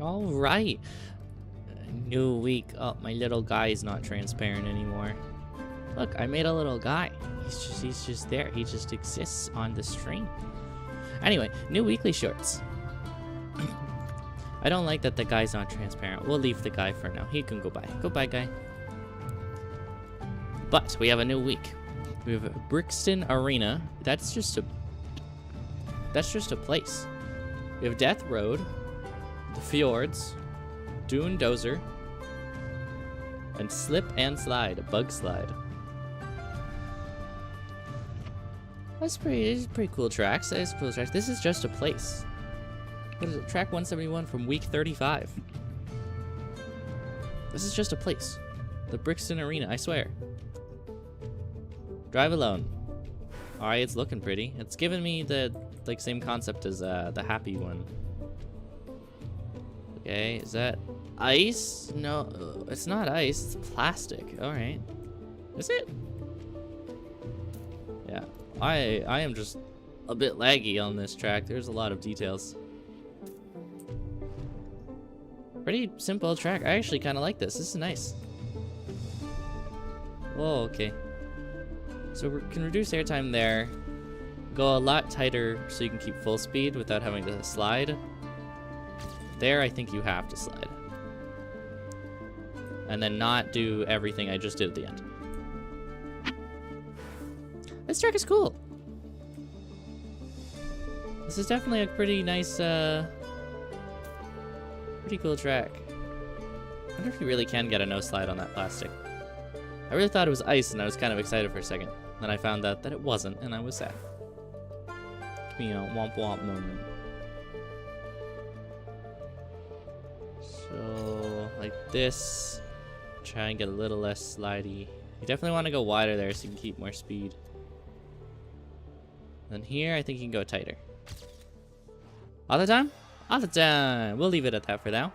All right. New week. Oh, my little guy is not transparent anymore. Look, I made a little guy. He's just there. He just exists on the stream. Anyway, new weekly shorts. I don't like that the guy's not transparent. We'll leave the guy for now. He can go by. Goodbye, guy. But we have a new week. We have Brixton Arena. That's just a place. We have Death Road, the Fjords, Dune Dozer, and Slip and Slide, a bug slide. These are pretty cool tracks. That is cool tracks. This is just a place. What is it? Track 171 from week 35. This is just a place. The Brixton Arena, I swear. Drive alone. Alright, it's looking pretty. It's giving me the same concept as the happy one. Okay, is that ice? No, it's not ice. It's plastic. Alright. Is it? Yeah. I am just a bit laggy on this track. There's a lot of details. Pretty simple track. I actually kind of like this. This is nice. Oh, okay. So we can reduce airtime there. Go a lot tighter so you can keep full speed without having to slide. There, I think you have to slide. And then not do everything I just did at the end. This track is cool. This is definitely a pretty nice, pretty cool track. I wonder if you really can get a no slide on that plastic. I really thought it was ice and I was kind of excited for a second. Then I found out that it wasn't and I was sad. You know, womp womp moment. So, like this. Try and get a little less slidey. You definitely want to go wider there so you can keep more speed. Then here, I think you can go tighter. All the time? All the time. We'll leave it at that for now.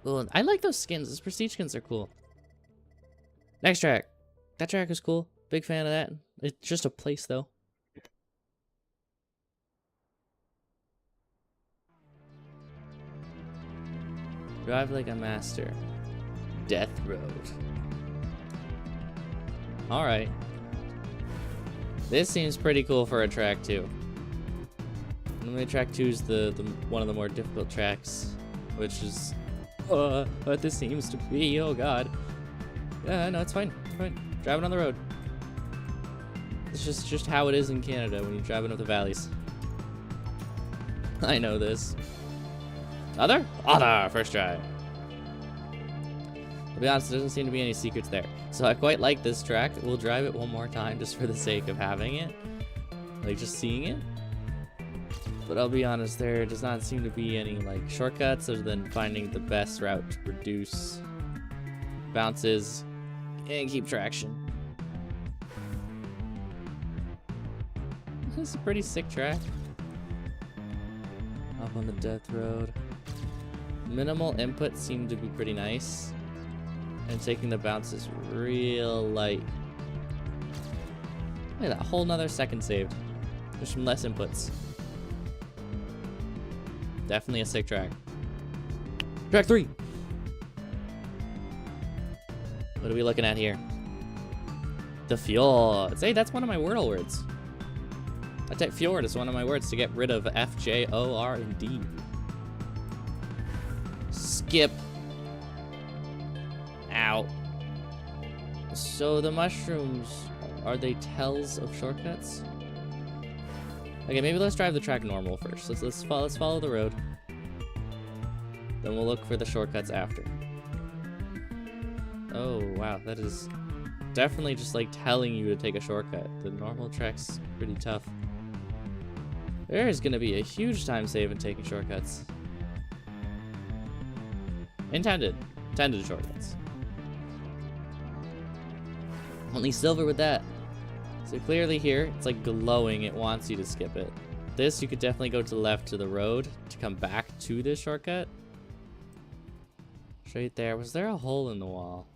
Ooh, I like those skins. Those prestige skins are cool. Next track. That track is cool. Big fan of that. It's just a place, though. Drive like a master. Death Road. Alright. This seems pretty cool for a track 2. Normally track 2 is the one of the more difficult tracks, which is what this seems to be. Oh god. Yeah, no, it's fine. It's fine. Driving on the road. It's just how it is in Canada when you're driving up the valleys. I know this. Other? First try. To be honest, there doesn't seem to be any secrets there. So I quite like this track. We'll drive it one more time just for the sake of having it. Like, just seeing it. But I'll be honest, there does not seem to be any, like, shortcuts other than finding the best route to reduce bounces and keep traction. This is a pretty sick track. Up on the Death Road. Minimal input seemed to be pretty nice. And taking the bounces real light. Look at that, whole nother second saved. There's some less inputs. Definitely a sick track. Track 3! What are we looking at here? The Fjords. Hey, that's one of my Wordle words. I type Fjord as one of my words to get rid of FJORD. Skip. Ow. So the mushrooms, are they tells of shortcuts? Okay, maybe let's drive the track normal first. Let's follow the road. Then we'll look for the shortcuts after. Oh wow, that is definitely just like telling you to take a shortcut. The normal track's pretty tough. There is gonna be a huge time save in taking shortcuts. Intended shortcuts. Only silver with that. So clearly here, it's like glowing, it wants you to skip it. This, you could definitely go to the left to the road to come back to this shortcut. Straight there. Was there a hole in the wall?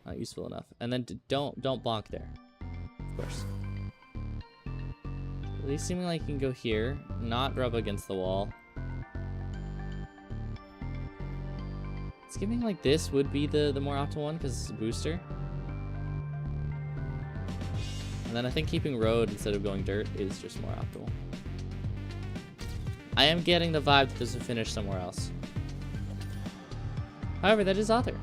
Not useful enough. And then don't bonk there. Of course. At least seeming like you can go here, not rub against the wall. Skipping like this would be the more optimal one because it's a booster. And then I think keeping road instead of going dirt is just more optimal. I am getting the vibe that there's a finish somewhere else. However, that is other.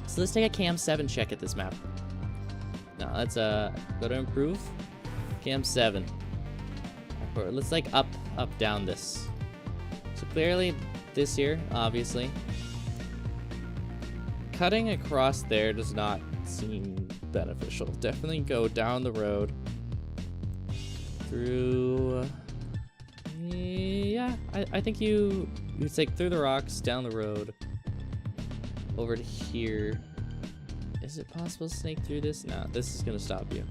So let's take a cam 7 check at this map. Now let's go to improve. Cam 7. Let's like up, down this. So clearly this here, obviously. Cutting across there does not seem beneficial. Definitely go down the road. Through... Yeah, I think you take through the rocks, down the road, over to here. Is it possible to snake through this? No, this is gonna stop you.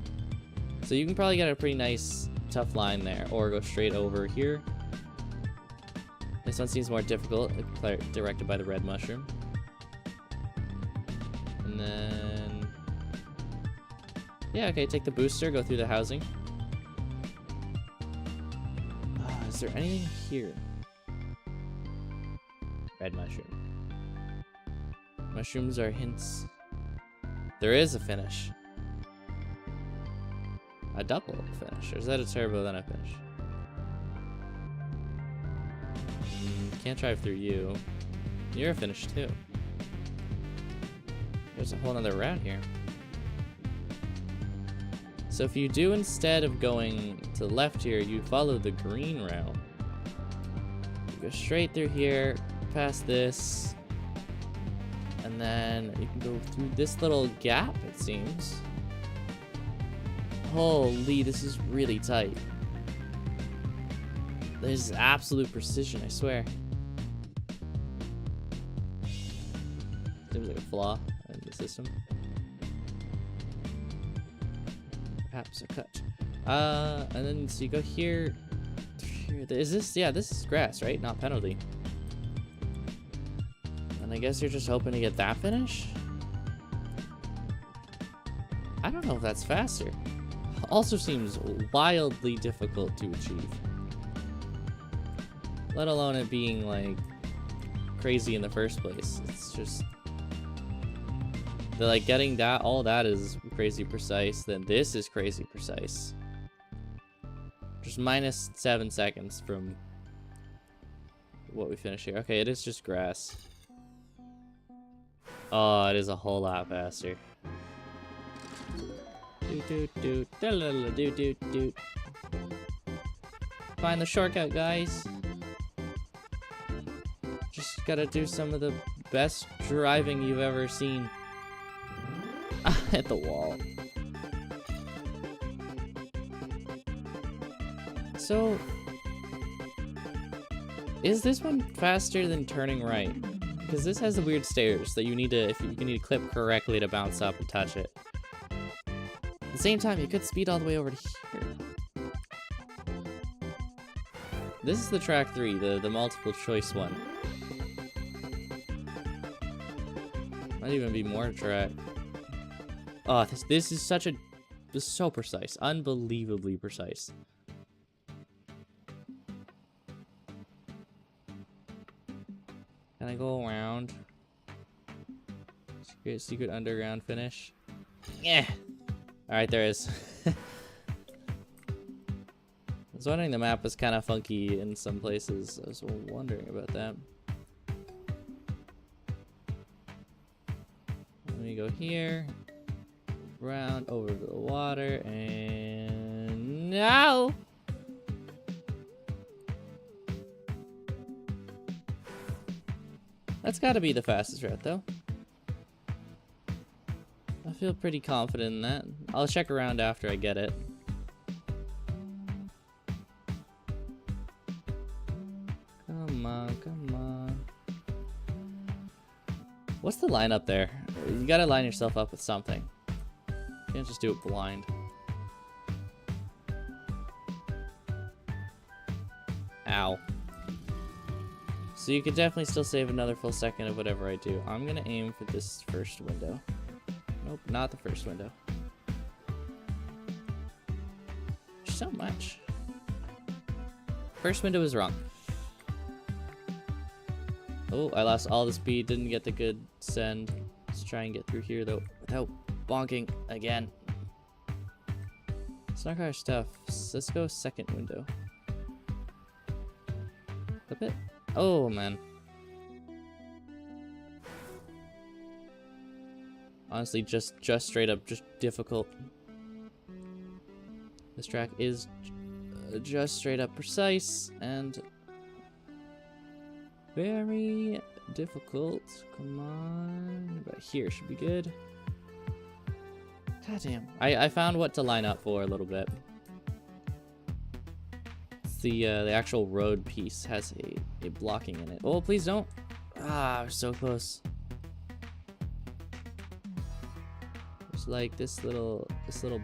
So you can probably get a pretty nice, tough line there, or go straight over here. This one seems more difficult, directed by the red mushroom. And then... yeah, okay, take the booster, go through the housing. Is there anything here? Red mushroom. Mushrooms are hints. There is a finish. A double finish. Or is that a turbo then a finish? Can't drive through you. You're a finish too. There's a whole nother route here. So if you do, instead of going to the left here, you follow the green route. You go straight through here, past this, and then you can go through this little gap, it seems. Holy, this is really tight. This is absolute precision, I swear. Seems like a flaw in the system. Perhaps a cut. And then so you go here. Is this? Yeah, this is grass, right? Not penalty. And I guess you're just hoping to get that finish? I don't know if that's faster. Also seems wildly difficult to achieve. Let alone it being like crazy in the first place. It's just like getting that, all that is crazy precise, then this is crazy precise. Just minus 7 seconds from what we finish here. Okay, it is just grass. Oh, it is a whole lot faster. Find the shortcut, guys. Just gotta do some of the best driving you've ever seen. Hit the wall. So, is this one faster than turning right? Because this has the weird stairs that you need to, if you need to clip correctly to bounce up and touch it. At the same time, you could speed all the way over to here. This is the track 3, the multiple choice one. Might even be more track. Oh, this is such a... This is so precise. Unbelievably precise. Can I go around? Secret underground finish? Yeah. Alright, there is. I was wondering, the map was kind of funky in some places. I was wondering about that. Let me go here. Round over the water, and no! That's gotta be the fastest route, though. I feel pretty confident in that. I'll check around after I get it. Come on, come on. What's the line up there? You gotta line yourself up with something. You can't just do it blind. Ow. So you could definitely still save another full second of whatever I do. I'm gonna aim for this first window. Nope, not the first window. So much. First window is wrong. Oh, I lost all the speed. Didn't get the good send. Let's try and get through here though without bonking again. Let's knock our stuff. Let's go second window. Flip it. Oh man. Honestly, just straight up, just difficult. This track is just straight up precise and very difficult. Come on, about here should be good. God damn. I found what to line up for a little bit. It's the actual road piece has a blocking in it. Oh, please don't. Ah, we're so close. There's like this little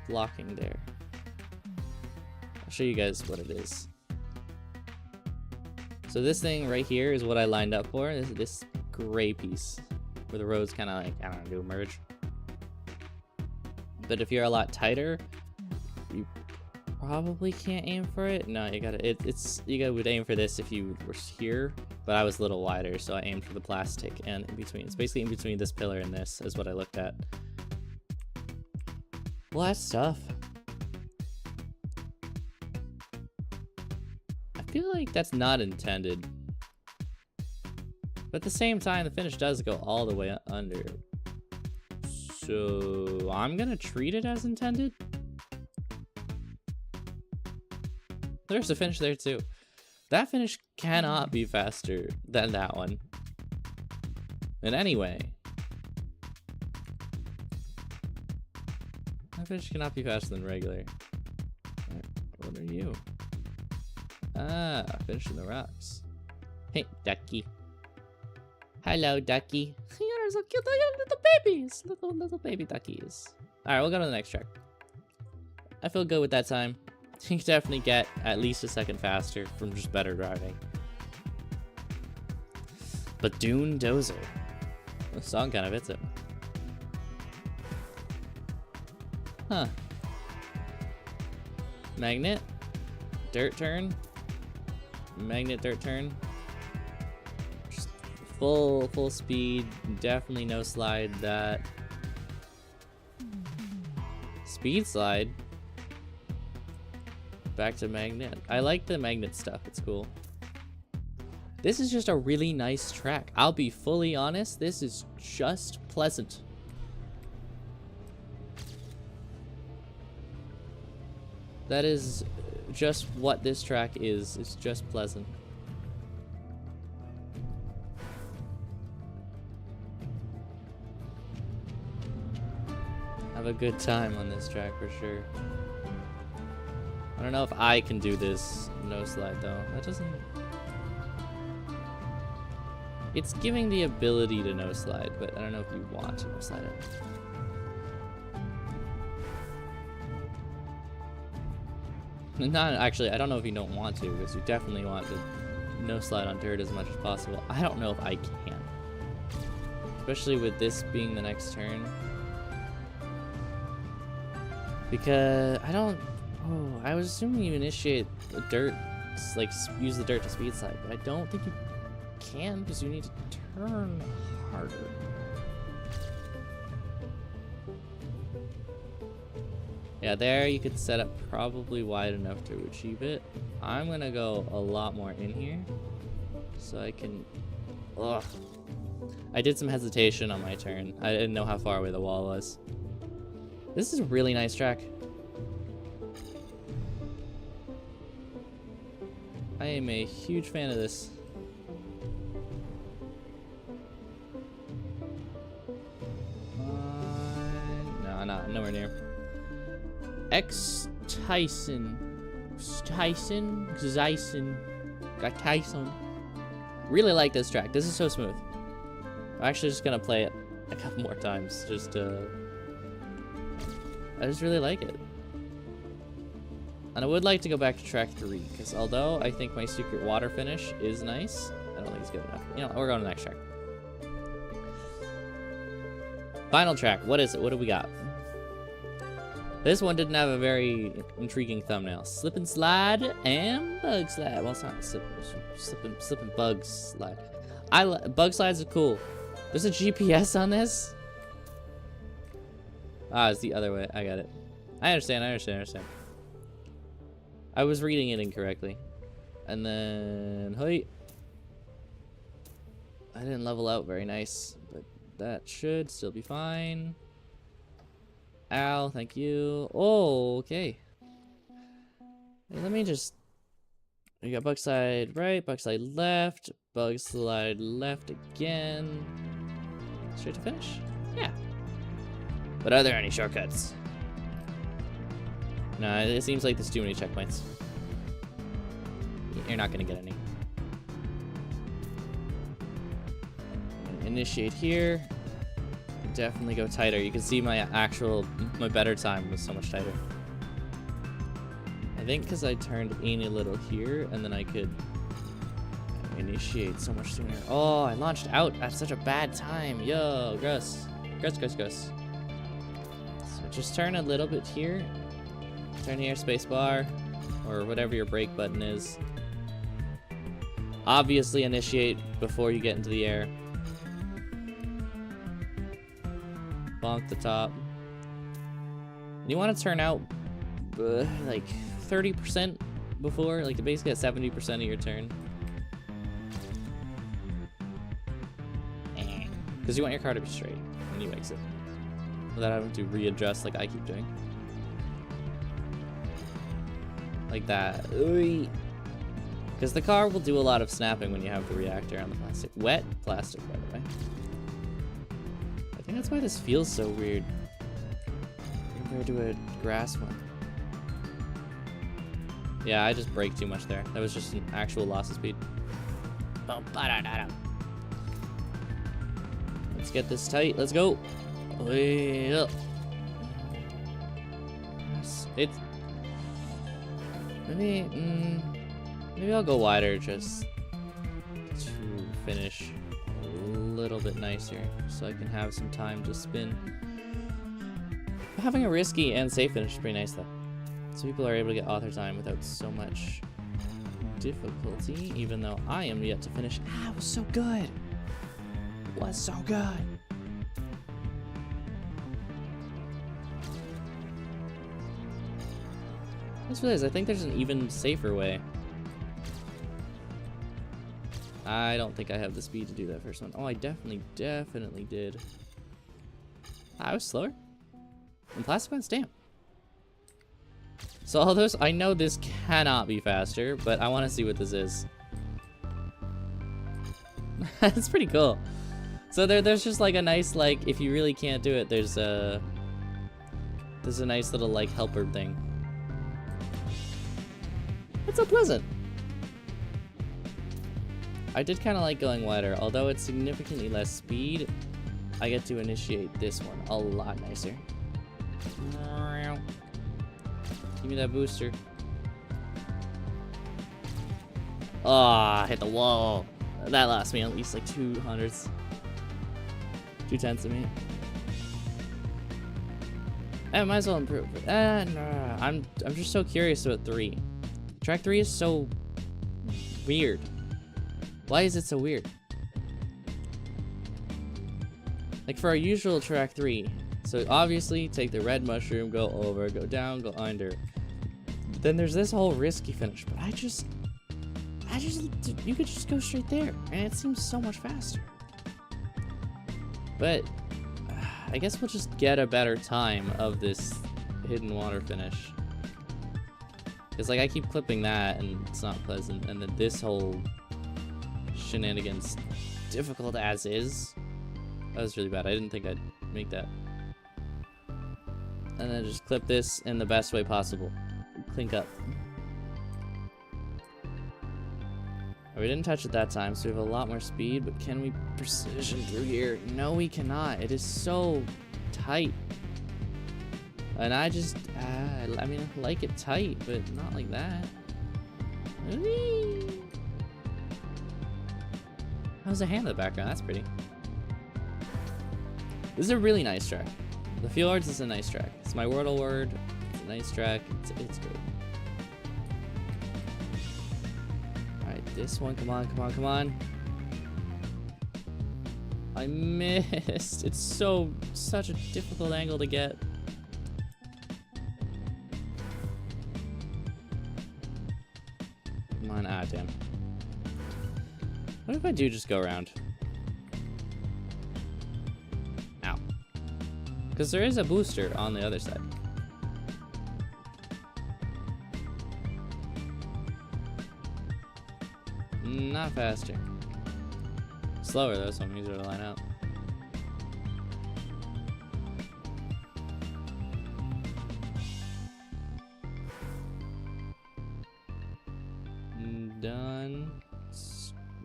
blocking there. I'll show you guys what it is. So this thing right here is what I lined up for. This gray piece where the roads kind of like, I don't know, do a merge. But if you're a lot tighter, you probably can't aim for it. No, you gotta. You would aim for this if you were here, but I was a little wider, so I aimed for the plastic and in between. It's basically in between this pillar and this is what I looked at. Well, that's tough. I feel like that's not intended, but at the same time, the finish does go all the way under. So I'm gonna treat it as intended. There's a finish there too. That finish cannot be faster than that one. And anyway, that finish cannot be faster than regular. What are you? Ah, finishing the rocks. Hey, ducky. Hello, ducky. You're so cute, little babies. Little baby duckies. Alright, we'll go to the next track. I feel good with that time. You can definitely get at least a second faster from just better driving. But Dune Dozer. The song kind of hits it. Huh. Magnet. Dirt turn. Magnet dirt turn. Just full speed. Definitely no slide that. Speed slide. Back to magnet. I like the magnet stuff. It's cool. This is just a really nice track. I'll be fully honest. This is just pleasant. That is just what this track is. It's just pleasant. Have a good time on this track for sure. I don't know if I can do this no slide though. That doesn't... It's giving the ability to no slide, but I don't know if you want to no slide it. Not actually, I don't know if you don't want to, because you definitely want to no slide on dirt as much as possible. I don't know if I can. Especially with this being the next turn. Because I don't... Oh, I was assuming you initiate the dirt, like use the dirt to speed slide, but I don't think you can because you need to turn harder. Yeah, there you could set up probably wide enough to achieve it. I'm gonna go a lot more in here so I can... Ugh. I did some hesitation on my turn. I didn't know how far away the wall was. This is a really nice track. I am a huge fan of this. No, nowhere near. Tyson. Got Tyson. Really like this track. This is so smooth. I'm actually just gonna play it a couple more times. I just really like it. And I would like to go back to track 3, because although I think my secret water finish is nice, I don't think it's good enough. You know, we're going to the next track. Final track. What is it? What do we got? This one didn't have a very intriguing thumbnail. Slip and slide and bug slide. Well, it's not slip and bug slide. Bug slides are cool. There's a GPS on this? Ah, it's the other way. I got it. I understand. I was reading it incorrectly. And then, hey. I didn't level out very nice, but that should still be fine. Ow, thank you. Oh, okay. Hey, let me just... We got bug slide right, bug slide left, bug slide left again. Straight to finish? Yeah. But are there any shortcuts? No, it seems like there's too many checkpoints. You're not gonna get any. Initiate here. Definitely go tighter. You can see my better time was so much tighter. I think because I turned in a little here, and then I could initiate so much sooner. Oh, I launched out at such a bad time. Yo, gross. Gross. So just turn a little bit here. Turn here, space bar, or whatever your brake button is. Obviously initiate before you get into the air. Bonk the top. And you want to turn out like 30% before, like basically at 70% of your turn. Because you want your car to be straight when you exit, without having to readjust like I keep doing. Like that. Because the car will do a lot of snapping when you have the reactor on the plastic. Wet plastic, by the way. I think that's why this feels so weird compared to a grass one. Yeah, I just braked too much there. That was just an actual loss of speed. Let's get this tight. Let's go. It's maybe I'll go wider just to finish a little bit nicer, so I can have some time to spin. Having a risky and safe finish is pretty nice though. So people are able to get author time without so much difficulty, even though I am yet to finish. Ah, it was so good. It was so good. I just realized I think there's an even safer way. I don't think I have the speed to do that first one. Oh, I definitely did. I was slower. And plastic ones, damn. So all those, I know this cannot be faster, but I want to see what this is. That's pretty cool. So there's just like a nice, like, if you really can't do it, there's a nice little like helper thing. It's so pleasant. I did kind of like going wider, although it's significantly less speed. I get to initiate this one a lot nicer. Give me that booster. Ah, hit the wall. That lost me at least like 200s. 2/10 of me. I might as well improve. No. I'm just so curious about 3. Track 3 is so weird. Why is it so weird? Like for our usual track 3, so obviously take the red mushroom, go over, go down, go under. Then there's this whole risky finish, but you could just go straight there, and it seems so much faster. But I guess we'll just get a better time of this hidden water finish. Because like I keep clipping that, and it's not pleasant, and then this whole shenanigans, difficult as is. That was really bad. I didn't think I'd make that. And then just clip this in the best way possible. Clink up. We didn't touch it that time, so we have a lot more speed, but can we precision through here? No, we cannot. It is so tight. And I just, I mean, I like it tight, but not like that. Whee! How's the hand in the background? That's pretty. This is a really nice track. The Fjords is a nice track. It's my wordle word. It's a nice track. It's good. Alright, this one. Come on. I missed. It's such a difficult angle to get. Come on, ah, damn. What if I do just go around? Ow. Because there is a booster on the other side. Not faster. Slower though, so I'm easier to line up. Done.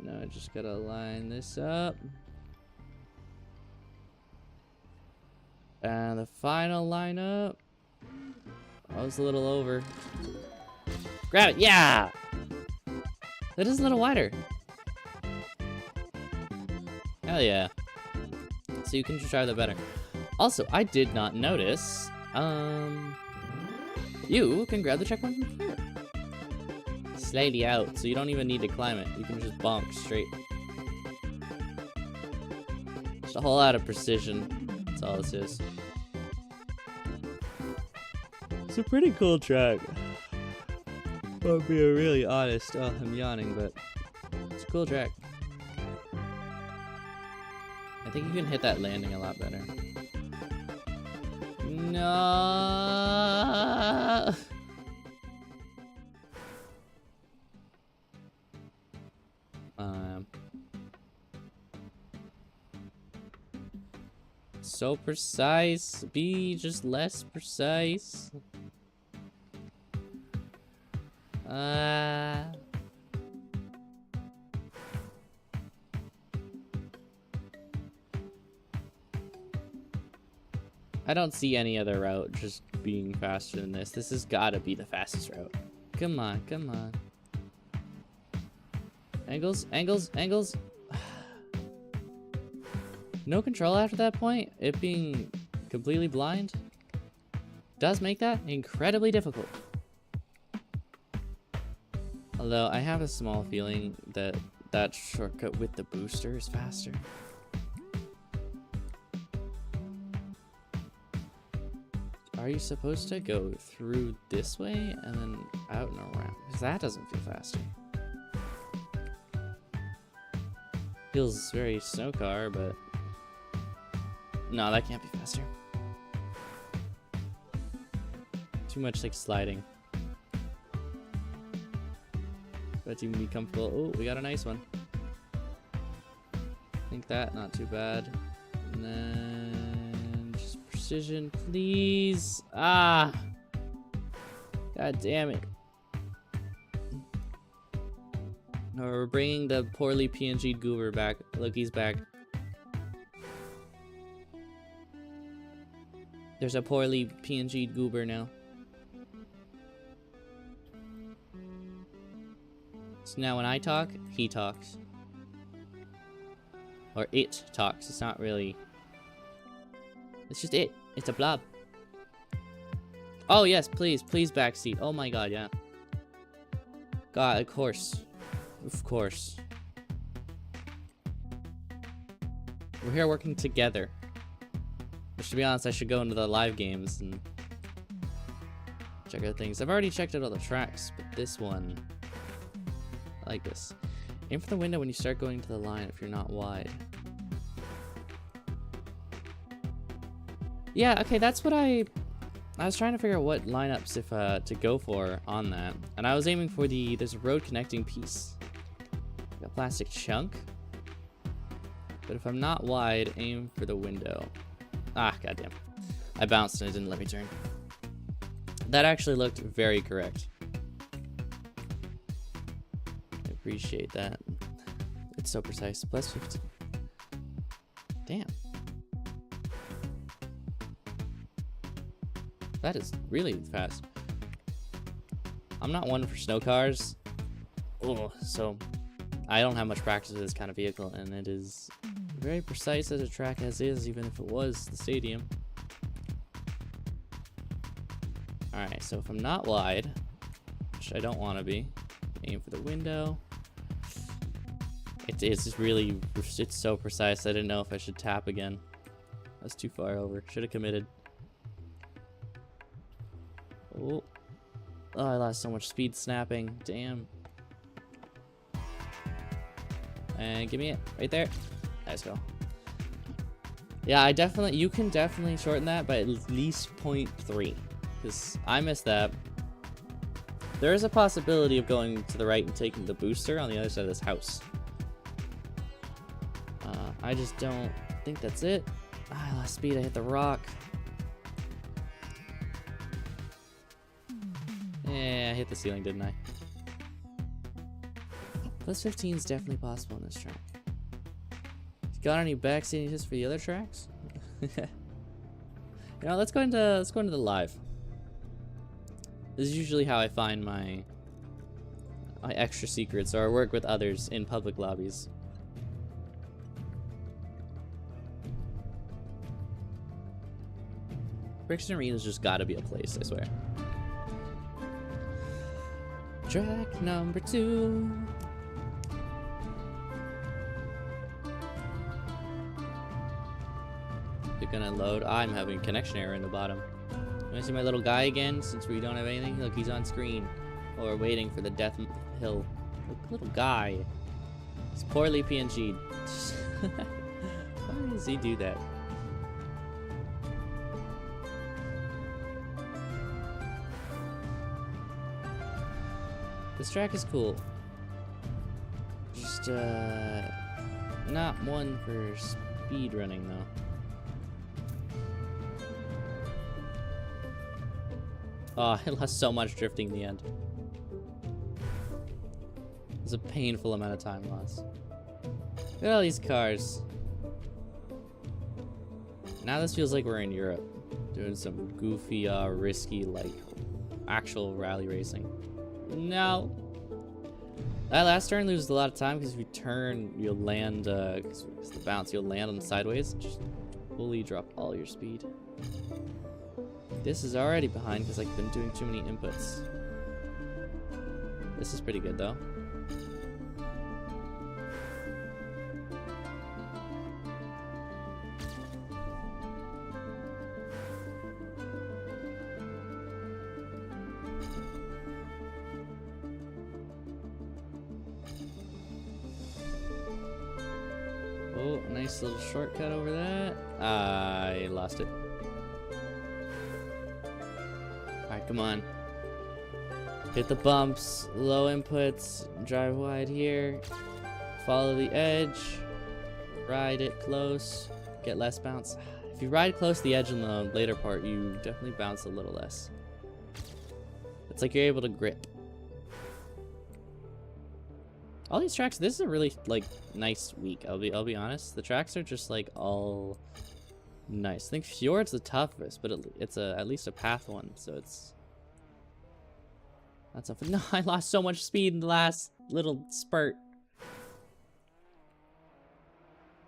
Now I just gotta line this up. And the final lineup. I was a little over. Grab it, yeah! That is a little wider. Hell yeah. So you can just drive that better. Also, I did not notice, you can grab the checkpoint from here. Slightly out, so you don't even need to climb it. You can just bonk straight. Just a whole lot of precision. That's all this is. It's a pretty cool track. I'll be really honest. Oh, I'm yawning, but it's a cool track. I think you can hit that landing a lot better. No. So precise. Be just less precise. I don't see any other route just being faster than this. This has got to be the fastest route. Come on, come on. Angles, angles, angles. No control after that point. It being completely blind does make that incredibly difficult. Although I have a small feeling that that shortcut with the booster is faster. Are you supposed to go through this way and then out and around? Because that doesn't feel faster. Feels very snow car, but no, that can't be faster. Too much like sliding. But even be comfortable. Oh, we got a nice one. I think that, not too bad. And then just precision, please. Ah! God damn it. No, we're bringing the poorly PNG'd goober back. Look, he's back. There's a poorly PNG'd goober now. So now when I talk, he talks. Or it talks. It's not really... It's just it. It's a blob. Oh yes, please. Please backseat. Oh my god, yeah. God, of course. Of course. We're here working together. Which, to be honest, I should go into the live games and check out things. I've already checked out all the tracks, but this one... I like this. Aim for the window when you start going to the line if you're not wide. Yeah, okay, that's what I was trying to figure out what lineups if to go for on that. And I was aiming for there's a road connecting piece. Like a plastic chunk. But if I'm not wide, aim for the window. Ah, goddamn. I bounced and it didn't let me turn. That actually looked very correct. I appreciate that. It's so precise. Plus 15. Damn. That is really fast. I'm not one for snow cars. Oh, so I don't have much practice with this kind of vehicle, and it is very precise as a track as is, even if it was the stadium. Alright, so if I'm not wide, which I don't want to be, aim for the window. It's really, it's so precise. I didn't know if I should tap again. That's too far over. Should have committed. Oh, I lost so much speed snapping. Damn. And give me it right there. Let's go. Yeah, you can definitely shorten that by at least 0.3, because I missed that. There is a possibility of going to the right and taking the booster on the other side of this house. I just don't think that's it. I lost speed. I hit the rock. Yeah, I hit the ceiling, didn't I? Plus 15 is definitely possible in this track. Got any backseating tips for the other tracks? You know, let's go into the live. This is usually how I find my extra secrets, or work with others in public lobbies. Brixton Arena's just gotta be a place, I swear. Track number 2. They're gonna load. I'm having a connection error in the bottom. Can I see my little guy again, since we don't have anything? Look, he's on screen. While we're waiting for the death hill. Look, little guy. He's poorly PNG'd. Why does he do that? This track is cool. Just, not one for speed running, though. Oh, I lost so much drifting in the end. It was a painful amount of time lost. Look at all these cars. Now this feels like we're in Europe. Doing some goofy, risky, like, actual rally racing. No. That last turn loses a lot of time, because if you turn, you'll land, because the bounce, you'll land on the sideways. Just fully drop all your speed. This is already behind because I've been doing too many inputs. This is pretty good though. Oh, nice little shortcut over that. I lost it. Alright, come on. Hit the bumps, low inputs, drive wide here, follow the edge, ride it close, get less bounce. If you ride close to the edge in the later part, you definitely bounce a little less. It's like you're able to grip. All these tracks, this is a really like nice week. I'll be honest. The tracks are just like all nice. I think Fjord's the toughest, but it's at least a path one, so it's not something. No, I lost so much speed in the last little spurt.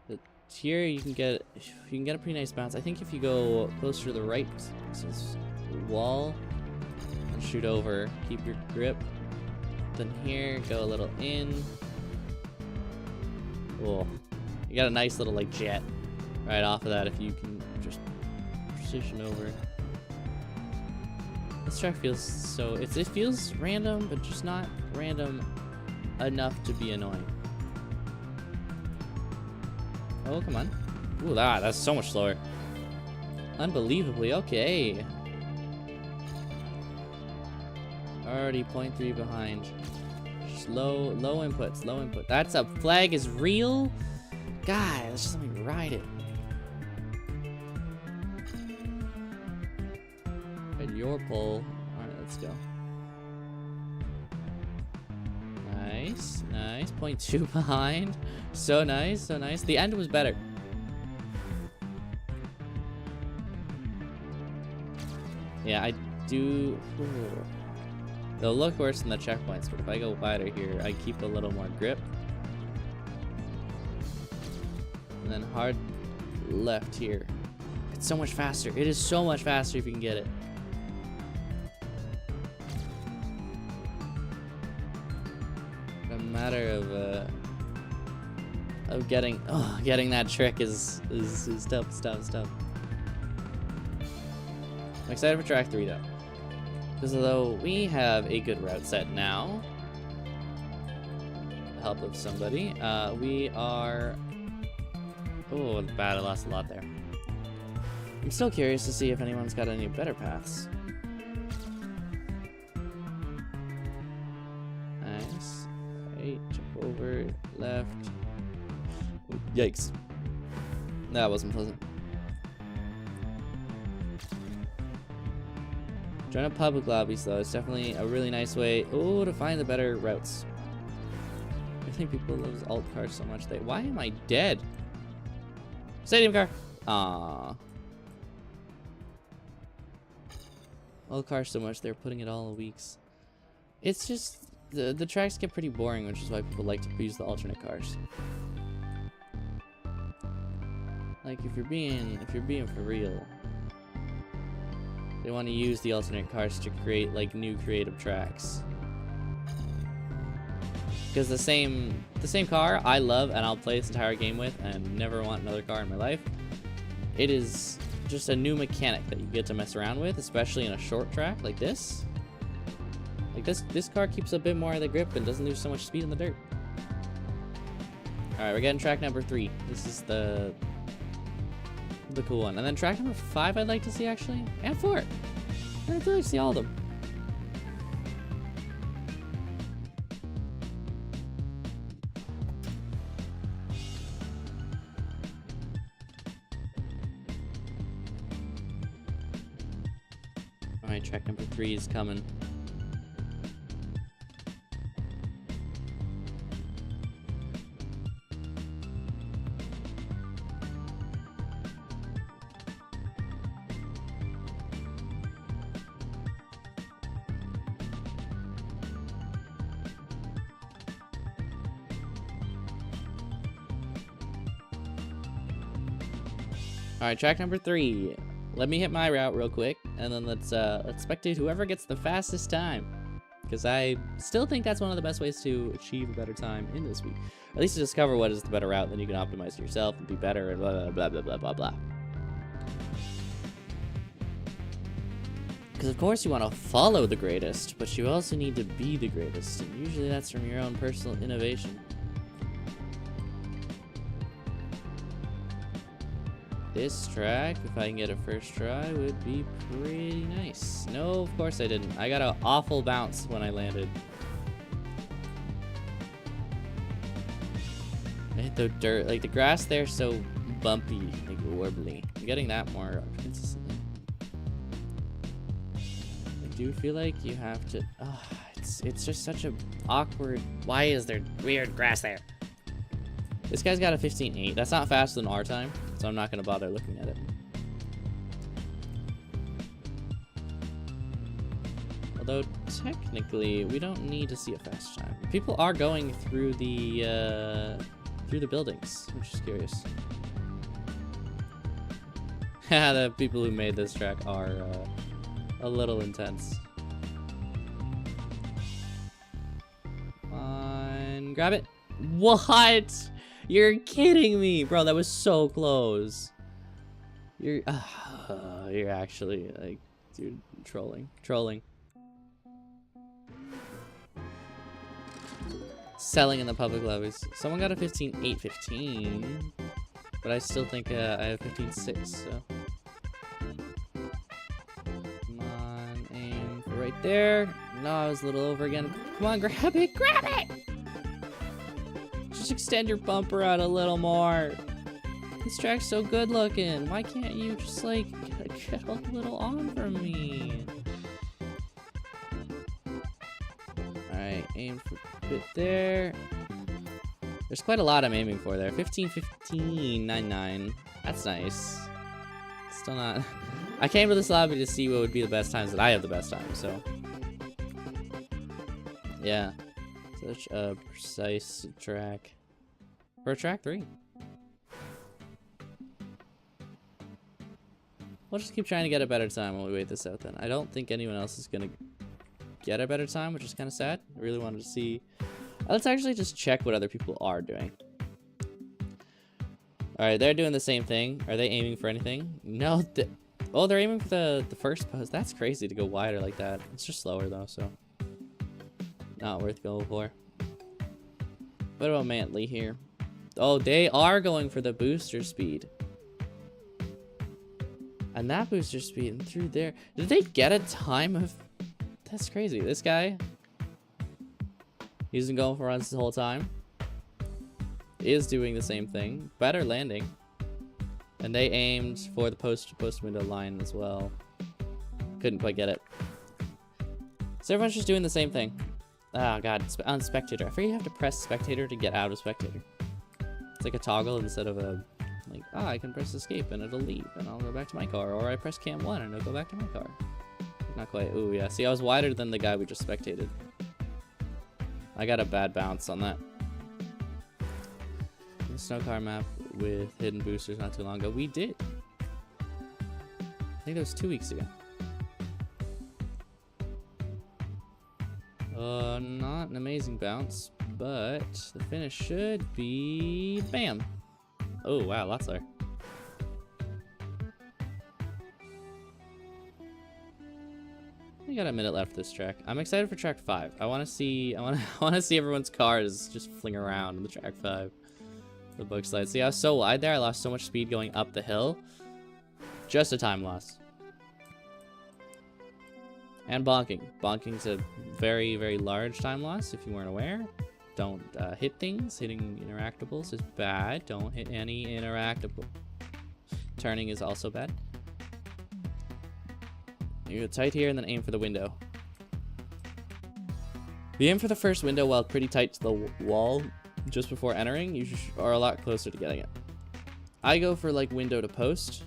But here you can get a pretty nice bounce. I think if you go closer to the right wall and shoot over, keep your grip. Then here, go a little in. Oh, you got a nice little like jet right off of that if you can just precision over. This track feels so, it feels random, but just not random enough to be annoying. Oh, come on. Ooh, that's so much slower. Unbelievably, okay. Already 0.3 behind. Just low inputs, low input. That's a flag is real? God, let's just let me ride it. Ride your pole. Alright, let's go. Nice, nice. 0.2 behind. So nice, so nice. The end was better. Yeah, I do. Ooh. They'll look worse than the checkpoints, but if I go wider here, I keep a little more grip. And then hard left here. It's so much faster. It is so much faster if you can get it. A matter of of getting that trick is tough. I'm excited for track 3 though, because although we have a good route set now, with the help of somebody, we are. Oh, bad! I lost a lot there. I'm still curious to see if anyone's got any better paths. Nice. Right, jump over, left. Ooh, yikes. That wasn't pleasant. Join up public lobbies though. It's definitely a really nice way to find the better routes. I think people love alt cars so much. Why am I dead? Stadium car. Aww. Alt cars so much they're putting it all in weeks. It's just the tracks get pretty boring, which is why people like to use the alternate cars. Like if you're being for real, they want to use the alternate cars to create like new creative tracks. Because the same car I love and I'll play this entire game with and never want another car in my life. It is just a new mechanic that you get to mess around with, especially in a short track like this. Like this car keeps a bit more of the grip and doesn't lose so much speed in the dirt. All right, we're getting track number 3. This is the cool one. And then track number 5 I'd like to see actually, and 4. I'd like to see all of them. Alright, track number 3 is coming. Alright, track number 3. Let me hit my route real quick, and then let's spectate whoever gets the fastest time. Because I still think that's one of the best ways to achieve a better time in this week. Or at least to discover what is the better route, then you can optimize it yourself and be better and blah blah blah blah blah blah. Because of course you want to follow the greatest, but you also need to be the greatest, and usually that's from your own personal innovation. This track, if I can get a first try, would be pretty nice. No, of course I didn't. I got an awful bounce when I landed. I hit the dirt. Like, the grass there is so bumpy, like warbly. I'm getting that more consistently. I do feel like you have to... it's just such a awkward... Why is there weird grass there? This guy's got a 15.8. That's not faster than our time, so I'm not going to bother looking at it. Although, technically, we don't need to see a fast time. People are going through the buildings, which is curious. The people who made this track are a little intense. Come on, grab it. What? You're kidding me, bro. That was so close. You're actually like, dude, trolling. Selling in the public lobbies. Someone got a 15.815, but I still think I have 15.6. So come on, aim for right there. No, I was a little over again. Come on, grab it, grab it. Just extend your bumper out a little more. This track's so good looking. Why can't you just like get a little on from me? Alright, aim for a bit there. There's quite a lot I'm aiming for there. 15.15.99. That's nice. Still not... I came to this lobby to see what would be the best times that I have the best time, so... Yeah. Such a precise track. For track 3. We'll just keep trying to get a better time while we wait this out then. I don't think anyone else is gonna get a better time, which is kind of sad. I really wanted to see. Let's actually just check what other people are doing. Alright, they're doing the same thing. Are they aiming for anything? No. Oh, they're aiming for the first post. That's crazy to go wider like that. It's just slower though, so not worth going for. What about Mantley here? Oh, they are going for the booster speed. And that booster speed and through there. Did they get a time of... That's crazy. This guy, he's been going for runs the whole time. Is doing the same thing. Better landing. And they aimed for the post window line as well. Couldn't quite get it. So everyone's just doing the same thing. Oh god, on spectator. I forget you have to press spectator to get out of spectator. It's like a toggle instead of a, like, ah, I can press escape and it'll leave and I'll go back to my car. Or I press cam 1 and it'll go back to my car. Not quite. Ooh, yeah. See, I was wider than the guy we just spectated. I got a bad bounce on that. The snow car map with hidden boosters not too long ago. We did. I think that was 2 weeks ago. Not an amazing bounce, but the finish should be bam. Oh wow, lots there. We got a minute left this track. I'm excited for track 5. I want to see everyone's cars just fling around in the track 5. The book slide. See, I was so wide there. I lost so much speed going up the hill. Just a time loss. And bonking. Bonking's a very, very large time loss if you weren't aware. Don't hit things. Hitting interactables is bad. Don't hit any interactable. Turning is also bad. You go tight here and then aim for the window. If you aim for the first window while pretty tight to the wall just before entering, you are a lot closer to getting it. I go for like window to post.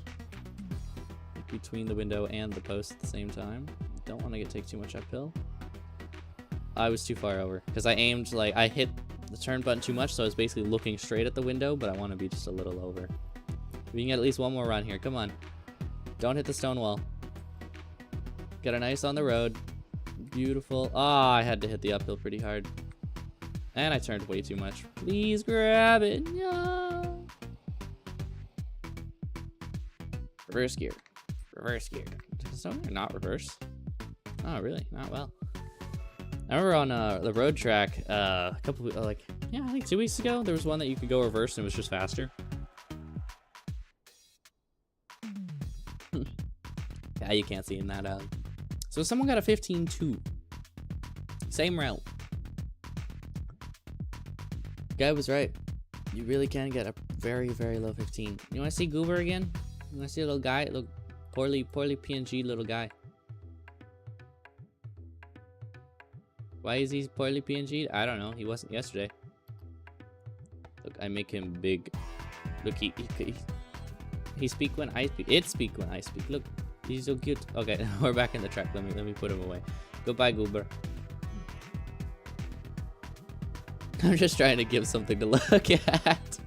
Like between the window and the post at the same time. Don't want to take too much uphill. I was too far over because I aimed, like, I hit the turn button too much, so I was basically looking straight at the window, but I want to be just a little over. We can get at least one more run here. Come on. Don't hit the stone wall. Get a nice on the road. Beautiful. Ah, I had to hit the uphill pretty hard. And I turned way too much. Please grab it. No. Reverse gear. Reverse gear. Not reverse. Oh, really? Not well. I remember on the road track a couple, I think 2 weeks ago, there was one that you could go reverse and it was just faster. Yeah, you can't see in that. So someone got a 15-2. Same route. Guy was right. You really can get a very, very low 15. You want to see Goober again? You want to see a little guy? Look, poorly PNG little guy. Why is he poorly PNG'd? I don't know. He wasn't yesterday. Look, I make him big. Look, he speak when I speak. It speak when I speak. Look, he's so cute. Okay, we're back in the track. Let me put him away. Goodbye, Goober. I'm just trying to give something to look at.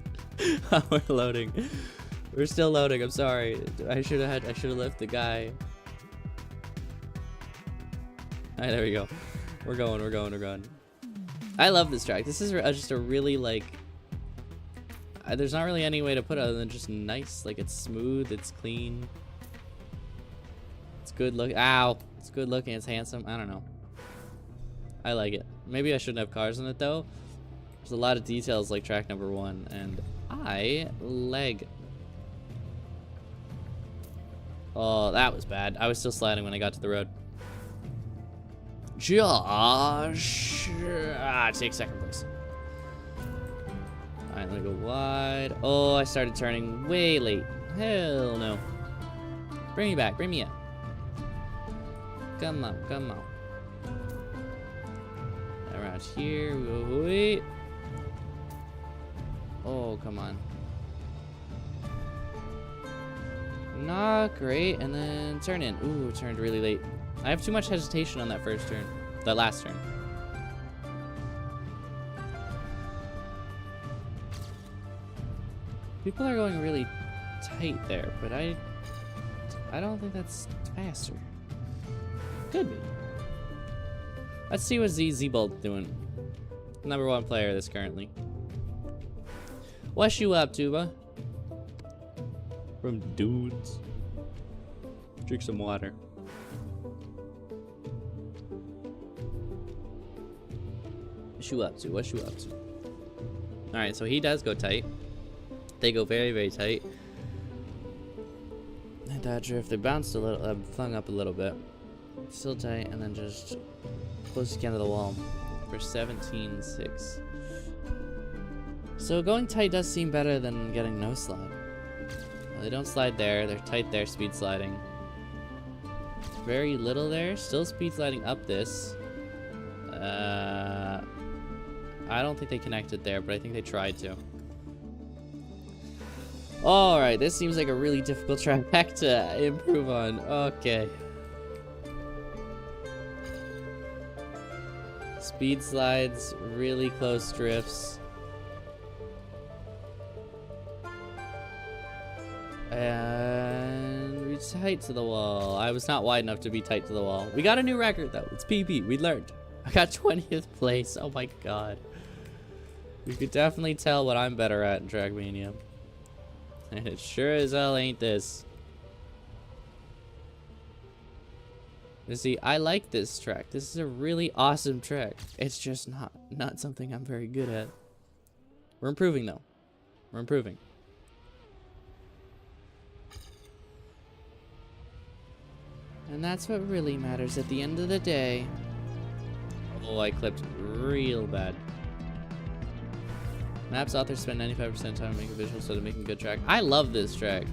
We're loading. We're still loading. I'm sorry. I should have left the guy. Alright, there we go. We're going. I love this track. This is just a really, like, there's not really any way to put it other than just nice. Like, it's smooth, it's clean, it's good look. Ow, it's good looking, it's handsome. I don't know. I like it. Maybe I shouldn't have cars in it though. There's a lot of details like track number 1, and I leg. Oh, that was bad. I was still sliding when I got to the road. Josh, take second place. Alright, let me go wide. Oh, I started turning way late. Hell no. Bring me back, bring me up. Come on. Around here, we go, wait. Oh, come on. Not great, and then turn in. Ooh, turned really late. I have too much hesitation on that first turn. That last turn. People are going really tight there, but I don't think that's faster. Could be. Let's see what Z-Bolt doing. #1 player this currently. What's you up, Tuba? from dudes. Drink some water. What you up to? What you up to? Alright, so he does go tight. They go very, very tight. And that drift, they bounced a little, flung up a little bit. Still tight, and then just close again to the wall for 17-6. So going tight does seem better than getting no slide. Well, they don't slide there, they're tight there, speed sliding. Very little there, still speed sliding up this. I don't think they connected there, but I think they tried to. Alright, this seems like a really difficult track to improve on. Okay. Speed slides, really close drifts. And we're tight to the wall. I was not wide enough to be tight to the wall. We got a new record though. It's PB. We learned. I got 20th place. Oh my god. You could definitely tell what I'm better at in Trackmania. And it sure as hell ain't this. You see, I like this track. This is a really awesome track. It's just not something I'm very good at. We're improving though. We're improving. And that's what really matters at the end of the day. Oh, I clipped real bad. Maps authors spend 95% of time making visuals so they're making good track. I love this track.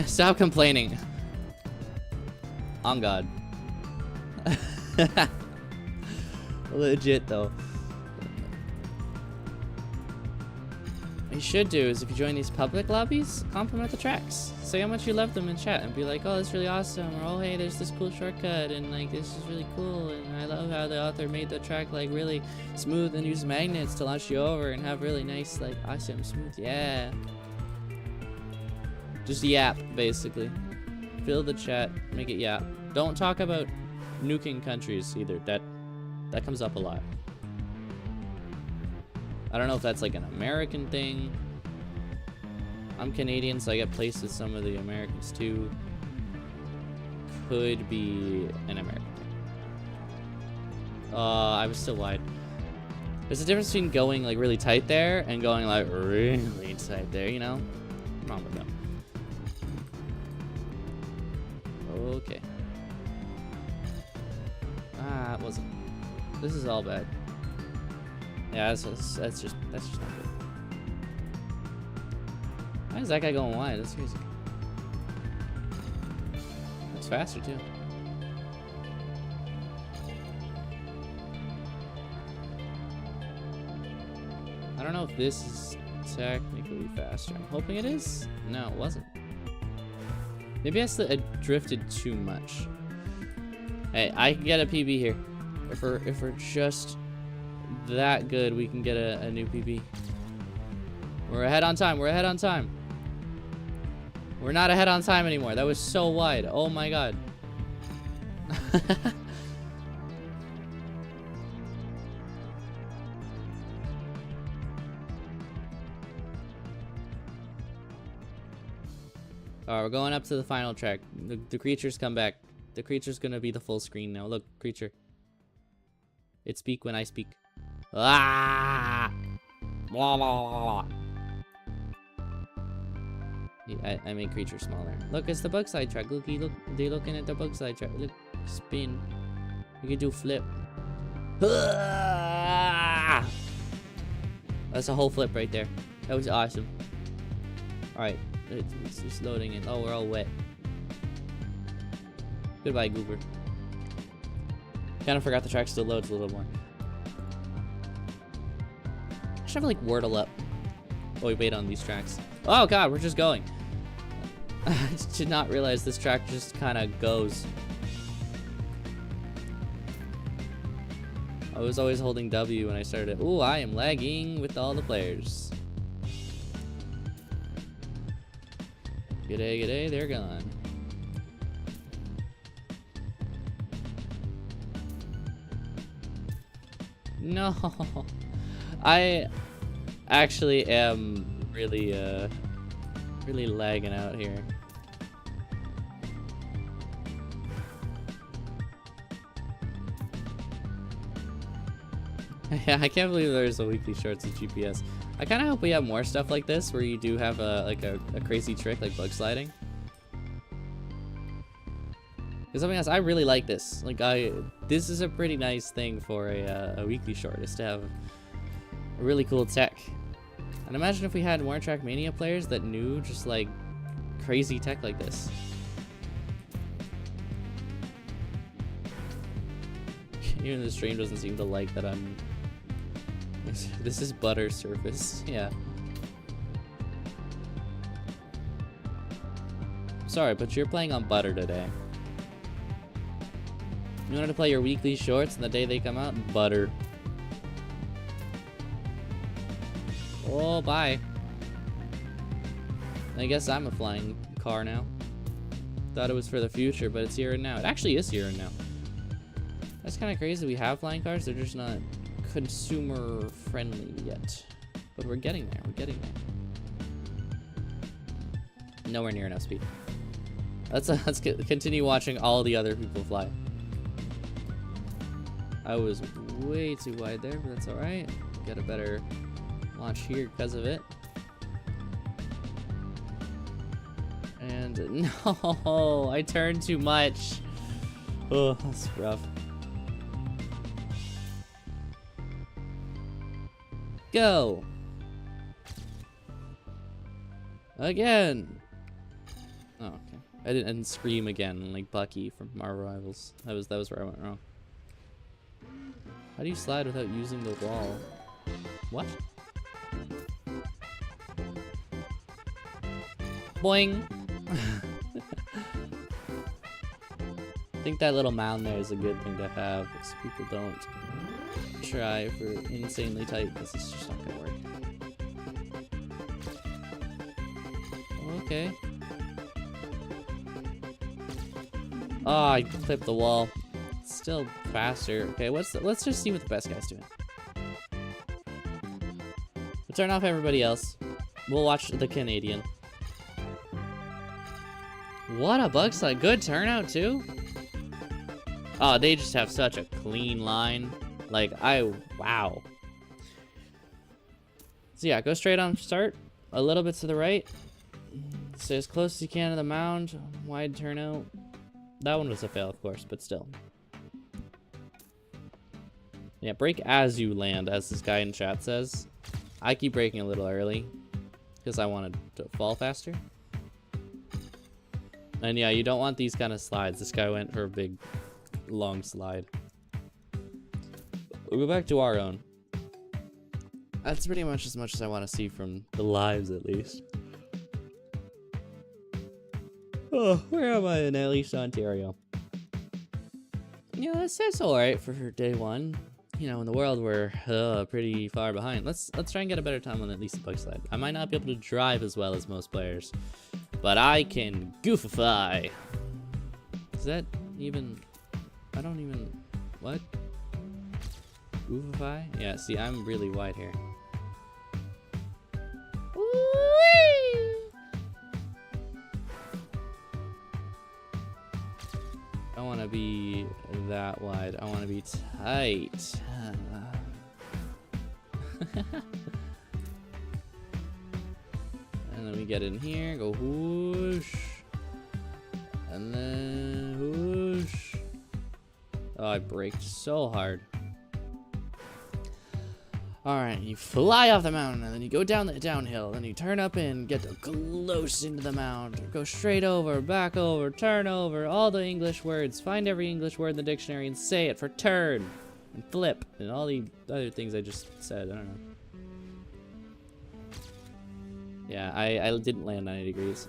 Stop complaining. On God. Legit though. What you should do is if you join these public lobbies, compliment the tracks. Say how much you love them in chat and be like, oh, that's really awesome, or oh, hey, there's this cool shortcut, and like this is really cool, and I love how the author made the track like really smooth and use magnets to launch you over and have really nice, like awesome, smooth, yeah. Just yap, basically. Fill the chat, make it yap. Don't talk about nuking countries either. That comes up a lot. I don't know if that's like an American thing. I'm Canadian, so I get placed with some of the Americans too. Could be an American thing. I was still wide. There's a difference between going like really tight there and going like really tight there, you know? What's wrong with them? Okay. Ah, it wasn't. This is all bad. Yeah, that's just not good. Why is that guy going wide? That's crazy. That's faster too. I don't know if this is technically faster. I'm hoping it is. No, it wasn't. Maybe I drifted too much. Hey, I can get a PB here. If we're just that good, we can get a new PB. We're ahead on time. We're ahead on time. We're not ahead on time anymore. That was so wide. Oh my god. Alright, we're going up to the final track. The creatures come back. The creature's gonna be the full screen now. Look, creature. It speak when I speak. Ah! Blah, blah, blah. Yeah, I made creature smaller. Look, it's the bug slide track. Look, they're looking at the bug slide track. Look, spin. You can do flip. Ah! That's a whole flip right there. That was awesome. Alright, it's just loading in. Oh, we're all wet. Goodbye, Goober. Kind of forgot the track still loads a little more. I should have like Wordle up. Oh, we wait on these tracks. Oh god, we're just going. I did not realize this track just kind of goes. I was always holding W when I started. Ooh, I am lagging with all the players. G'day, g'day, they're gone. No. I actually am Really, really lagging out here. Yeah, I can't believe there's a weekly shorts with GPS. I kind of hope we have more stuff like this where you do have a crazy trick like bug sliding. Because something else, I really like this. Like this is a pretty nice thing for a weekly short, is to have a really cool tech. And imagine if we had more Trackmania players that knew just like crazy tech like this. Even the stream doesn't seem to like that I'm... This is butter surface, yeah. Sorry, but you're playing on butter today. You wanted to play your weekly shorts and the day they come out? Butter. Oh, bye. I guess I'm a flying car now. Thought it was for the future, but it's here and now. It actually is here and now. That's kind of crazy. We have flying cars, they're just not consumer friendly yet. But we're getting there, we're getting there. Nowhere near enough speed. Let's continue watching all the other people fly. I was way too wide there, but that's alright. Get a better launch here because of it. And no, I turned too much. Oh, that's rough. Go again. Oh, okay. I didn't scream again like Bucky from Marvel Rivals. That was where I went wrong. How do you slide without using the wall? What? Boing. I think that little mound there is a good thing to have, so people don't try for insanely tight, because it's just not gonna work. Okay. Oh, I clipped the wall. It's still faster. Okay, let's just see what the best guy's doing. We'll turn off everybody else. We'll watch the Canadian. What a bug slide. Good turnout too. Oh, they just have such a clean line. Like, wow. So yeah, go straight on start. A little bit to the right. Stay as close as you can to the mound. Wide turnout. That one was a fail, of course, but still. Yeah, brake as you land, as this guy in chat says. I keep braking a little early because I wanted to fall faster. And yeah, you don't want these kind of slides. This guy went for a big, long slide. We'll go back to our own. That's pretty much as I want to see from the lives, at least. Oh, where am I in at least Ontario? Yeah, that's alright for day one. You know, in the world we're pretty far behind. Let's try and get a better time on at least the bug slide. I might not be able to drive as well as most players, but I can goofify. Is that even? I don't even. What? Goofify? Yeah. See, I'm really wide here. I don't want to be that wide. I want to be tight. And then we get in here, go whoosh. And then whoosh. Oh, I braked so hard. Alright, you fly off the mountain, and then you go down the downhill, then you turn up and get close into the mound. Go straight over, back over, turn over, all the English words. Find every English word in the dictionary and say it for turn, and flip, and all the other things I just said. I don't know. Yeah, I didn't land 90 degrees.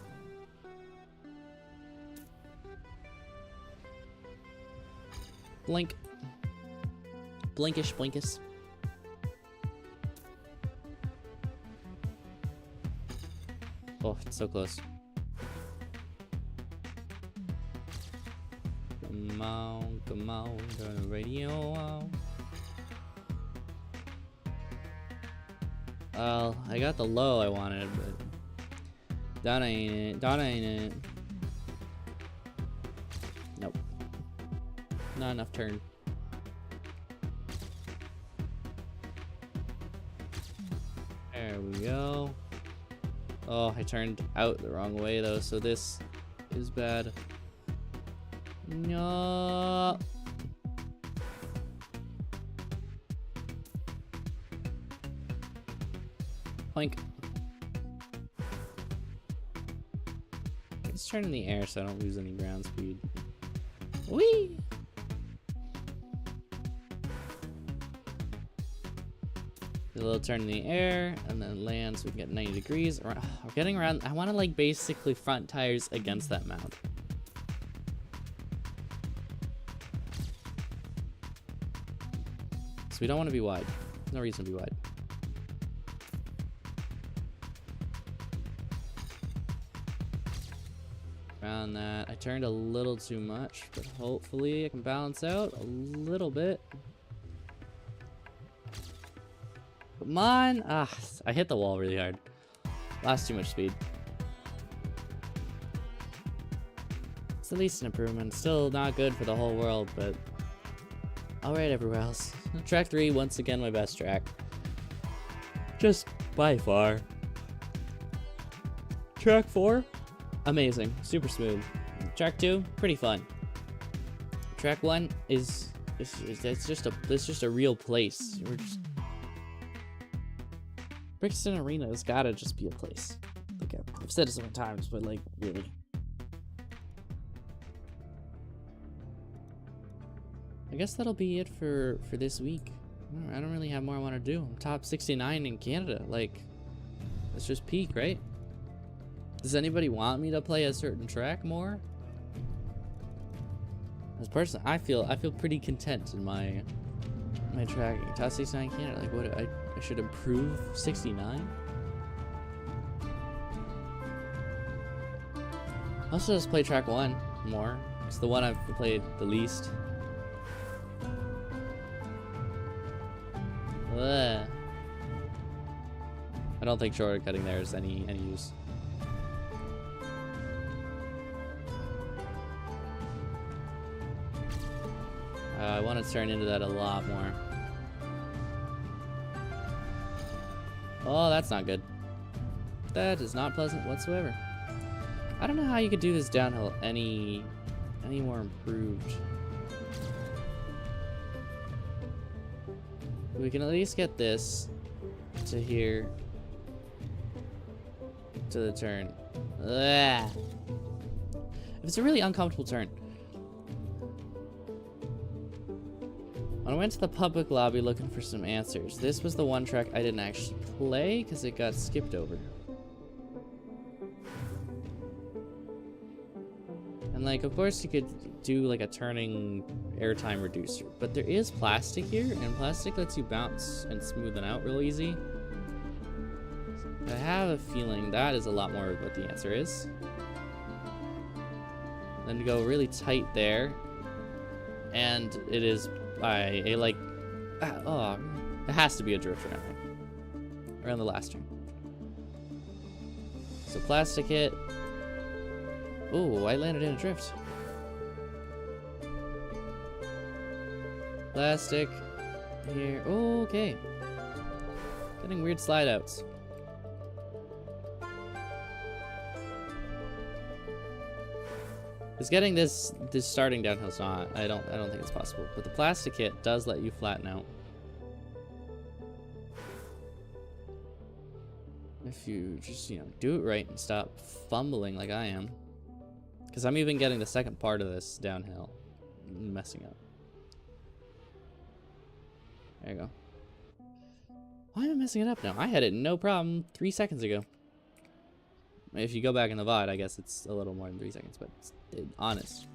Blink. Blinkish, blinkus. Oh, it's so close. Come on, turn the radio on. Well, I got the low I wanted, but that ain't it. That ain't it. Nope. Not enough turn. There we go. Oh, I turned out the wrong way though, so this is bad. No. Plank. Let's turn in the air so I don't lose any ground speed. Whee! A little turn in the air and then land so we can get 90 degrees. We're getting around. I want to like basically front tires against that mount. So we don't want to be wide. No reason to be wide. Around that. I turned a little too much, but hopefully I can balance out a little bit. Come on! Ah, I hit the wall really hard. Lost too much speed. It's at least an improvement. Still not good for the whole world, but alright everywhere else. Track 3, once again my best track. Just by far. Track 4, amazing. Super smooth. Track 2, pretty fun. Track 1 is it's just a real place. We're just Brixton Arena has gotta just be a place. Like I've said it so many times, but like really. I guess that'll be it for this week. I don't really have more I want to do. I'm top 69 in Canada. Like, it's just peak, right? Does anybody want me to play a certain track more? As a person, I feel pretty content in my tracking. Top 69 in Canada. Like, what I should improve 69? I'll also just play track 1 more. It's the one I've played the least. Ugh. I don't think shortcutting there is any use. I want to turn into that a lot more. Oh, that's not good. That is not pleasant whatsoever. I don't know how you could do this downhill any more improved. We can at least get this to here to the turn. Ugh. If it's a really uncomfortable turn. When I went to the public lobby looking for some answers, this was the one track I didn't actually play because it got skipped over. And like, of course you could do like a turning airtime reducer, but there is plastic here, and plastic lets you bounce and smoothen out real easy. I have a feeling that is a lot more of what the answer is. Then to go really tight there, and it is by a like, oh, it has to be a drift around the last turn. So plastic hit. Oh, I landed in a drift. Plastic here. Oh, okay. Getting weird slide outs. Because getting this starting downhill is not. I don't think it's possible. But the plastic hit does let you flatten out. If you just, you know, do it right and stop fumbling like I am. Because I'm even getting the second part of this downhill messing up. There you go. Why am I messing it up now? I had it no problem 3 seconds ago. If you go back in the VOD, I guess it's a little more than 3 seconds, but it's honest.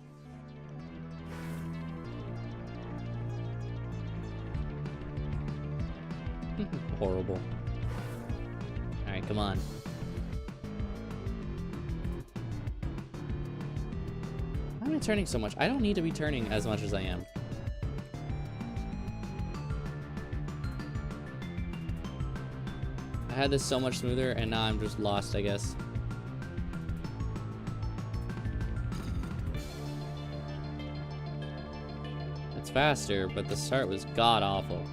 Horrible. Alright, come on. Why am I turning so much? I don't need to be turning as much as I am. I had this so much smoother, and now I'm just lost, I guess. It's faster, but the start was god-awful.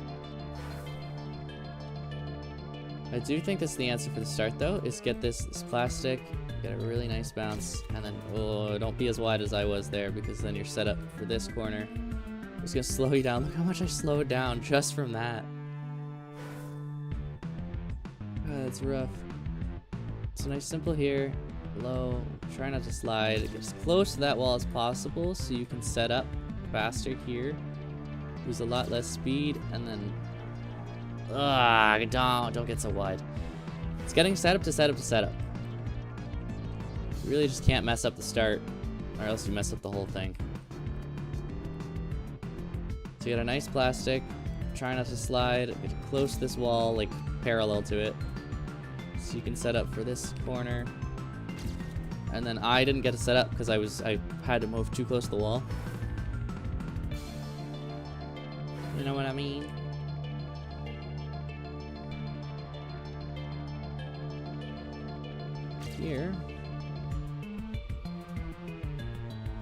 I do think that's the answer for the start, though, is get this plastic, get a really nice bounce, and then, oh, don't be as wide as I was there, because then you're set up for this corner. It's gonna slow you down. Look how much I slowed down just from that. That's rough. So nice simple here, low, try not to slide, get as close to that wall as possible so you can set up faster here. Lose a lot less speed, and then don't get so wide. It's getting set up to set up to set up. You really just can't mess up the start, or else you mess up the whole thing. So you got a nice plastic, try not to slide, get close to this wall, like parallel to it. So you can set up for this corner. And then I didn't get to set up because I had to move too close to the wall. You know what I mean? Here.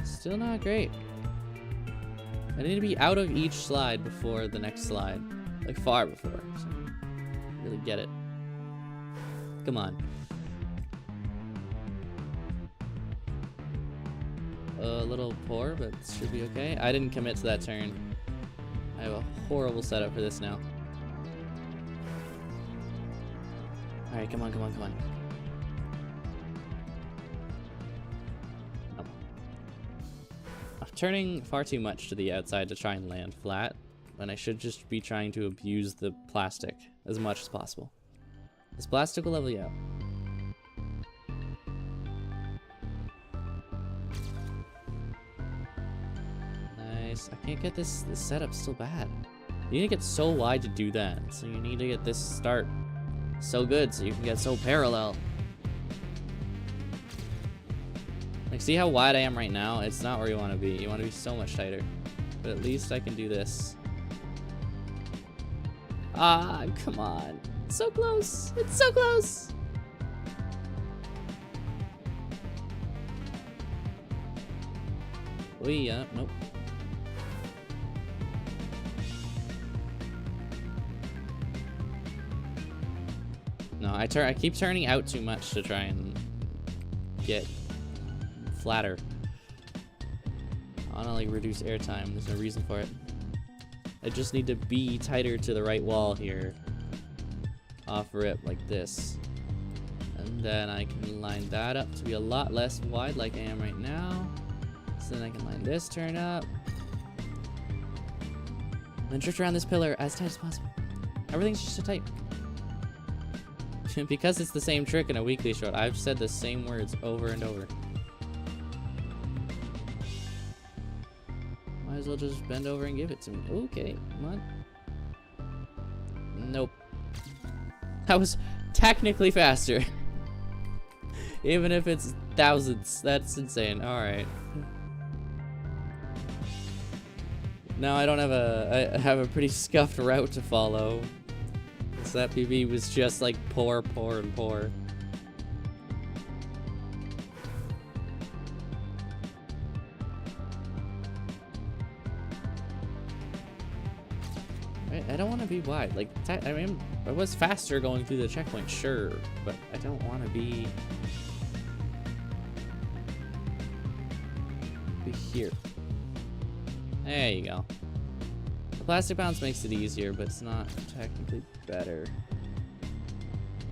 Still not great. I need to be out of each slide before the next slide. Like far before. So really get it. Come on. A little poor, but it should be okay. I didn't commit to that turn. I have a horrible setup for this now. Alright, come on, come on, come on. Oh. I'm turning far too much to the outside to try and land flat, when I should just be trying to abuse the plastic as much as possible. This plastic will level you out. Nice. I can't get this setup still bad. You need to get so wide to do that. So you need to get this start so good so you can get so parallel. Like, see how wide I am right now? It's not where you want to be. You want to be so much tighter. But at least I can do this. Ah, come on. It's so close. It's so close. Nope. No, I keep turning out too much to try and get flatter. I want to like reduce airtime. There's no reason for it. I just need to be tighter to the right wall here. Off rip like this. And then I can line that up to be a lot less wide like I am right now. So then I can line this turn up. And then drift around this pillar as tight as possible. Everything's just so tight. Because it's the same trick in a weekly short, I've said the same words over and over. Might as well just bend over and give it to me. Okay, come on. Nope. That was technically faster. Even if it's thousandths. That's insane. Alright. Now I don't have I have a pretty scuffed route to follow. So that PB was just like poor, poor, and poor. I don't want to be wide. Like, I mean, I was faster going through the checkpoint, sure, but I don't want to be here. There you go. The plastic bounce makes it easier, but it's not technically better.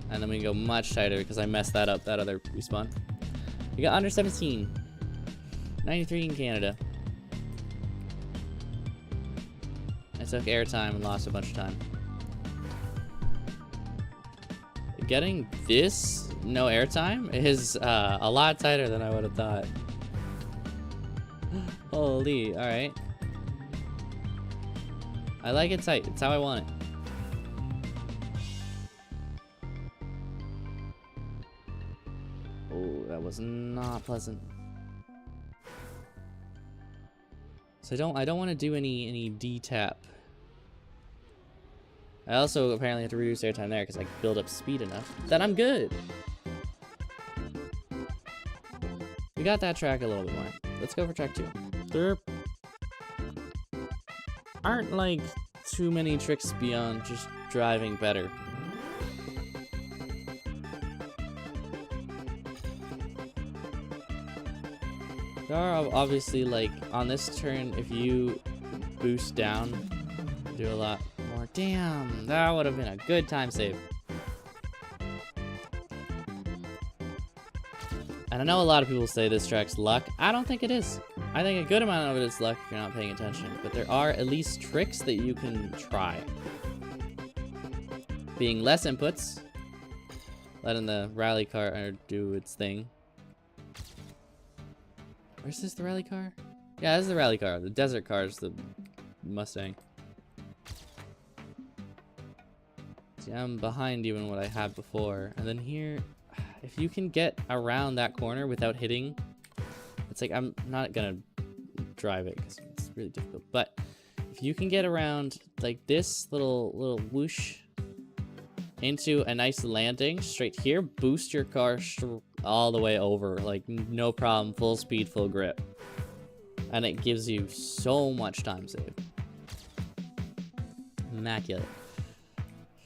And then we go much tighter because I messed that up, that other respawn. We got under 17. 93 in Canada. I took airtime and lost a bunch of time. Getting this no airtime is a lot tighter than I would have thought. Holy, alright. I like it tight. It's how I want it. Oh, that was not pleasant. So I don't want to do any D-tap. I also apparently have to reduce airtime there because I can build up speed enough that I'm good. We got that track a little bit more. Let's go for track 2. There aren't like too many tricks beyond just driving better. There are obviously, like, on this turn, if you boost down, do a lot more. Damn, that would have been a good time save. And I know a lot of people say this track's luck. I don't think it is. I think a good amount of it is luck if you're not paying attention. But there are at least tricks that you can try. Being less inputs. Letting the rally car do its thing. Where's this, the rally car? Yeah, this is the rally car. The desert car is the Mustang. See, I'm behind even what I had before. And then here, if you can get around that corner without hitting, it's like, I'm not gonna drive it because it's really difficult. But if you can get around like this little whoosh into a nice landing straight here, boost your car all the way over, like no problem, full speed, full grip. And it gives you so much time save. Immaculate.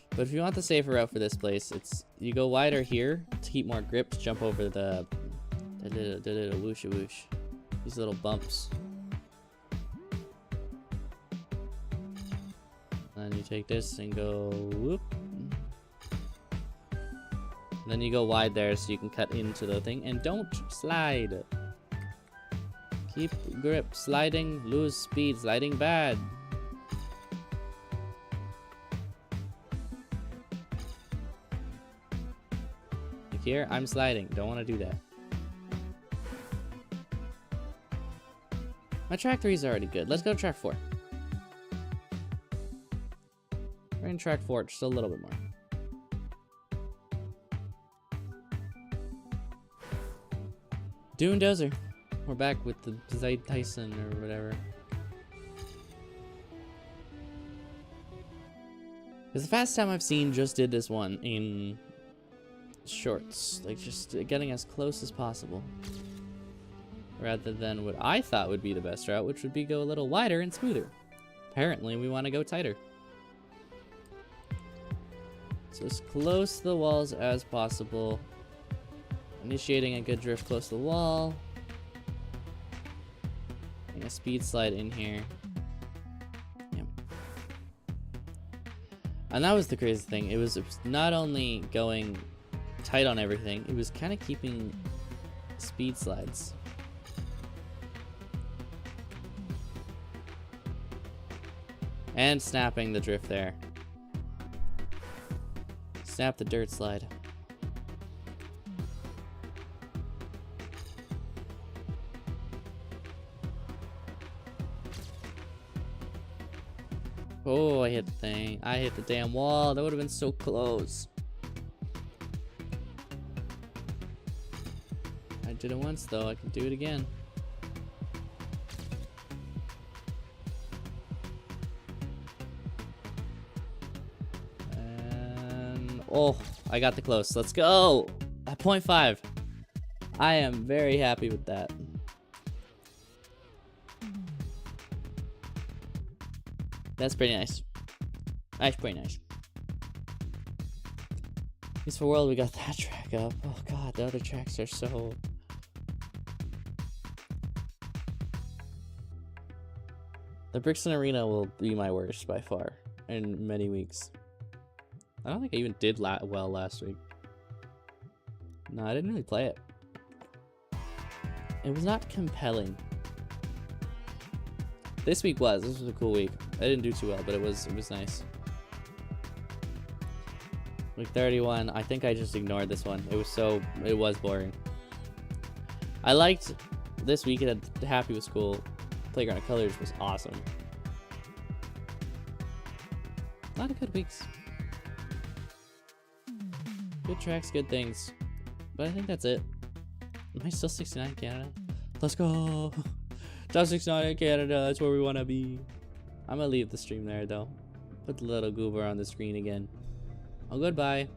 But if you want the safer route for this place, it's you go wider here to keep more grip, to jump over the little whooshy whoosh. These little bumps. And then you take this and go whoop. And then you go wide there so you can cut into the thing and don't slide. Keep grip, sliding, lose speed, sliding bad. Like here, I'm sliding, don't want to do that. My track 3 is already good. Let's go to track 4. We're in track 4, just a little bit more. Dune Dozer. We're back with the Zaid Tyson or whatever. Because the fastest time I've seen just did this one in shorts. Like just getting as close as possible. Rather than what I thought would be the best route, which would be go a little wider and smoother. Apparently we want to go tighter. So as close to the walls as possible. Initiating a good drift close to the wall. And a speed slide in here. Yep. And that was the crazy thing. It was not only going tight on everything, it was kind of keeping speed slides. And snapping the drift there. Snap the dirt slide. Oh, I hit the thing. I hit the damn wall. That would have been so close. I did it once, though. I can do it again. And... oh, I got the close. Let's go! At 0.5. I am very happy with that. That's pretty nice. That's pretty nice. At least for World, we got that track up. Oh god, the other tracks are so... The Brixton Arena will be my worst by far in many weeks. I don't think I even did well last week. No, I didn't really play it. It was not compelling. This week was. This was a cool week. I didn't do too well, but it was nice. Week 31, I think I just ignored this one. It was boring. I liked this week at Happy with School. Playground of Colors was awesome. A lot of good weeks. Good tracks, good things. But I think that's it. Am I still 69 in Canada? Let's go! Top 69 in Canada, that's where we want to be. I'm gonna leave the stream there though. Put the little goober on the screen again. Oh, goodbye.